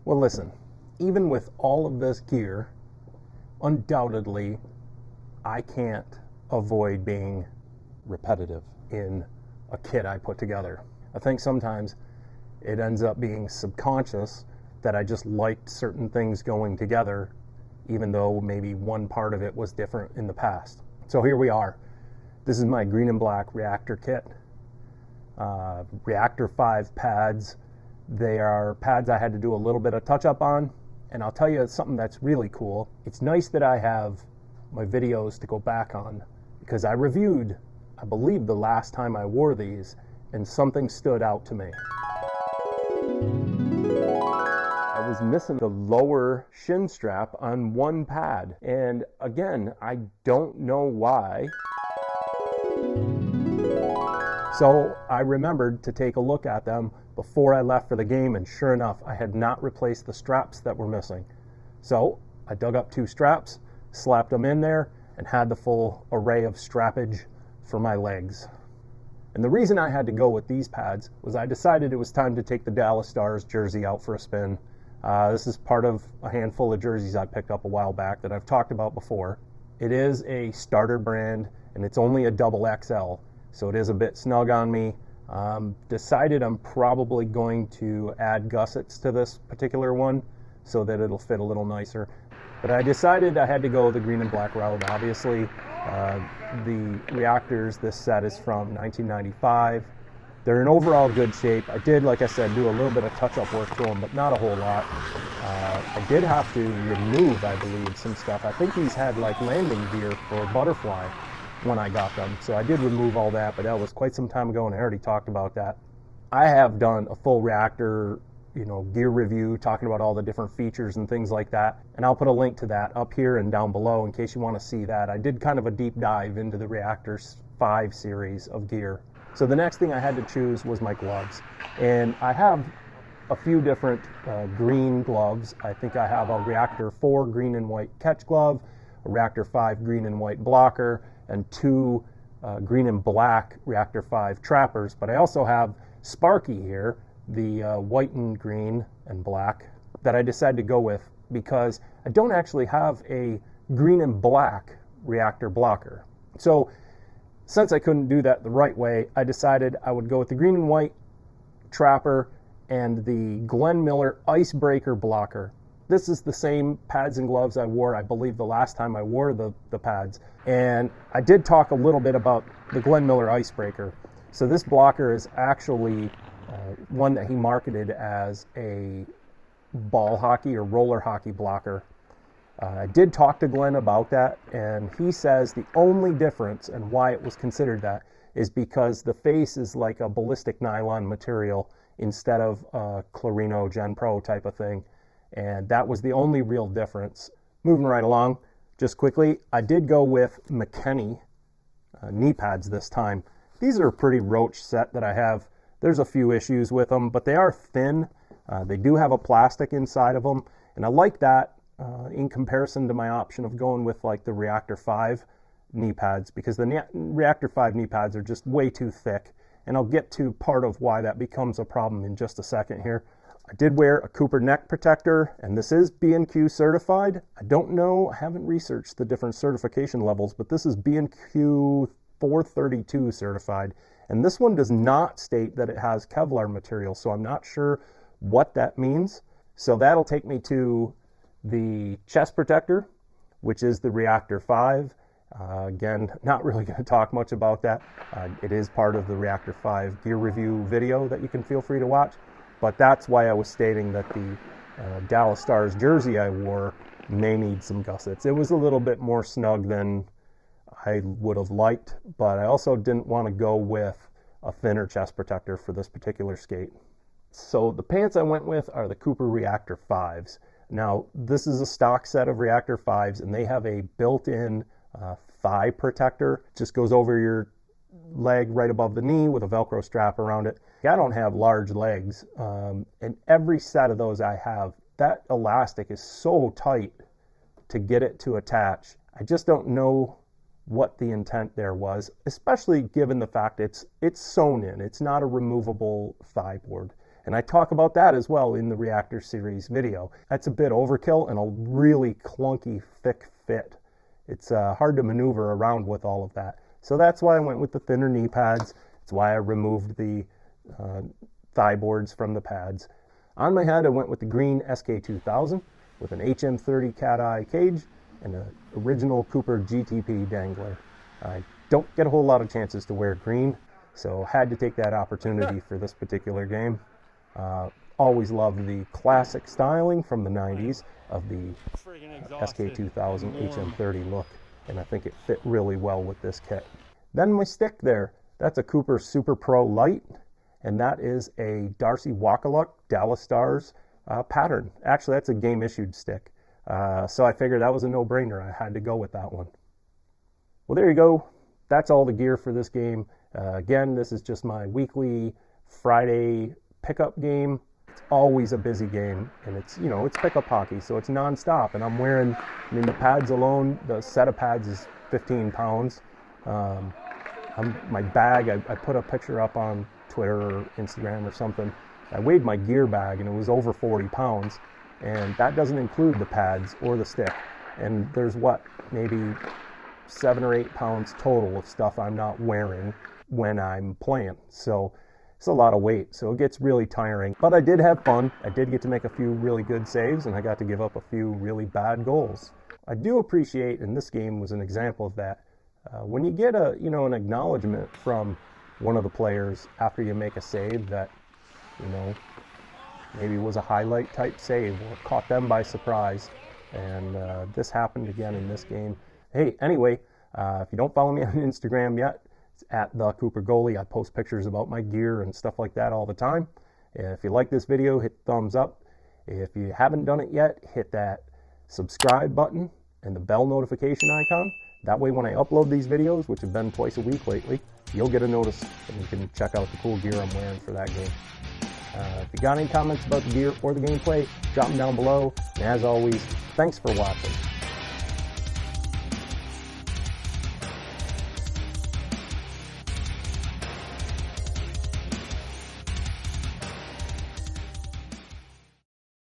Well, listen, even with all of this gear, undoubtedly, I can't avoid being repetitive in a kit I put together. I think sometimes it ends up being subconscious that I just liked certain things going together, even though maybe one part of it was different in the past. So here we are. This is my green and black reactor kit. Reactor 5 pads. They are pads I had to do a little bit of touch up on, and I'll tell you something that's really cool. It's nice that I have my videos to go back on, because I reviewed, I believe, the last time I wore these, and something stood out to me. I was missing the lower shin strap on one pad, and again, I don't know why. So I remembered to take a look at them before I left for the game, and sure enough, I had not replaced the straps that were missing. So I dug up 2 straps, slapped them in there, and had the full array of strappage for my legs. And the reason I had to go with these pads was I decided it was time to take the Dallas Stars jersey out for a spin. This is part of a handful of jerseys I picked up a while back that I've talked about before. It is a starter brand, and it's only a double XL. So it is a bit snug on me. Decided I'm probably going to add gussets to this particular one so that it'll fit a little nicer. But I decided I had to go the green and black route, obviously. The reactors, this set is from 1995. They're in overall good shape. I did, like I said, do a little bit of touch-up work to them, but not a whole lot. I did have to remove, I believe, some stuff. I think these had like landing gear for butterfly when I got them. So I did remove all that, but that was quite some time ago, and I already talked about that. I have done a full reactor, gear review, talking about all the different features and things like that. And I'll put a link to that up here and down below in case you want to see that. I did kind of a deep dive into the Reactor 5 series of gear. So the next thing I had to choose was my gloves. And I have a few different green gloves. I think I have a Reactor 4 green and white catch glove, a Reactor 5 green and white blocker, and 2 green and black Reactor 5 trappers. But I also have Sparky here, the white and green and black, that I decided to go with because I don't actually have a green and black reactor blocker. So since I couldn't do that the right way, I decided I would go with the green and white trapper and the Glenn Miller icebreaker blocker. This is the same pads and gloves I wore, I believe, the last time I wore the pads. And I did talk a little bit about the Glenn Miller icebreaker. So this blocker is actually one that he marketed as a ball hockey or roller hockey blocker. I did talk to Glenn about that, and he says the only difference and why it was considered that is because the face is like a ballistic nylon material instead of a Clarino Gen Pro type of thing. And that was the only real difference. Moving right along, just quickly, I did go with McKenney knee pads this time. These are a pretty roach set that I have. There's a few issues with them, but they are thin. They do have a plastic inside of them, and I like that in comparison to my option of going with like the Reactor 5 knee pads, because the Reactor 5 knee pads are just way too thick, and I'll get to part of why that becomes a problem in just a second here. I did wear a Cooper neck protector, and this is B&Q certified. I don't know, I haven't researched the different certification levels, but this is B&Q 432 certified. And this one does not state that it has Kevlar material, so I'm not sure what that means. So that'll take me to the chest protector, which is the Reactor 5. Again, not really going to talk much about that. It is part of the Reactor 5 gear review video that you can feel free to watch. But that's why I was stating that the Dallas Stars jersey I wore may need some gussets. It was a little bit more snug than I would have liked, but I also didn't want to go with a thinner chest protector for this particular skate. So the pants I went with are the Cooper Reactor 5s. Now, this is a stock set of Reactor 5s, and they have a built-in thigh protector. It just goes over your leg right above the knee with a Velcro strap around it. I don't have large legs, and every set of those I have, that elastic is so tight to get it to attach. I just don't know what the intent there was, especially given the fact it's sewn in. It's not a removable thigh board. And I talk about that as well in the Reactor Series video. That's a bit overkill and a really clunky, thick fit. It's hard to maneuver around with all of that. So that's why I went with the thinner knee pads. It's why I removed the thigh boards from the pads. On my head, I went with the green SK2000 with an HM30 cat-eye cage and an original Cooper GTP dangler. I don't get a whole lot of chances to wear green, so had to take that opportunity for this particular game. Always loved the classic styling from the 90s of the SK2000 HM30 look, and I think it fit really well with this kit. Then my stick there, that's a Cooper Super Pro Light, and that is a Darcy Wakaluk Dallas Stars pattern. Actually, that's a game-issued stick, so I figured that was a no-brainer. I had to go with that one. Well, there you go. That's all the gear for this game. Again, this is just my weekly Friday pickup game. It's always a busy game, and it's, you know, it's pickup hockey, so it's non-stop. And I'm wearing, I mean, the pads alone, the set of pads is 15 pounds. My bag, I put a picture up on Twitter or Instagram or something. I weighed my gear bag, and it was over 40 pounds, and that doesn't include the pads or the stick. And there's what, maybe 7 or 8 pounds total of stuff I'm not wearing when I'm playing. So it's a lot of weight, so it gets really tiring. But I did have fun. I did get to make a few really good saves, and I got to give up a few really bad goals. I do appreciate, and this game was an example of that, when you get an acknowledgement from one of the players after you make a save that, maybe was a highlight type save or caught them by surprise. And this happened again in this game. Hey, anyway, if you don't follow me on Instagram yet, it's at the Cooper Goalie. I post pictures about my gear and stuff like that all the time. If you like this video, hit thumbs up. If you haven't done it yet, hit that subscribe button and the bell notification icon. That way when I upload these videos, which have been twice a week lately, you'll get a notice and you can check out the cool gear I'm wearing for that game. If you got any comments about the gear or the gameplay, drop them down below. And as always, thanks for watching.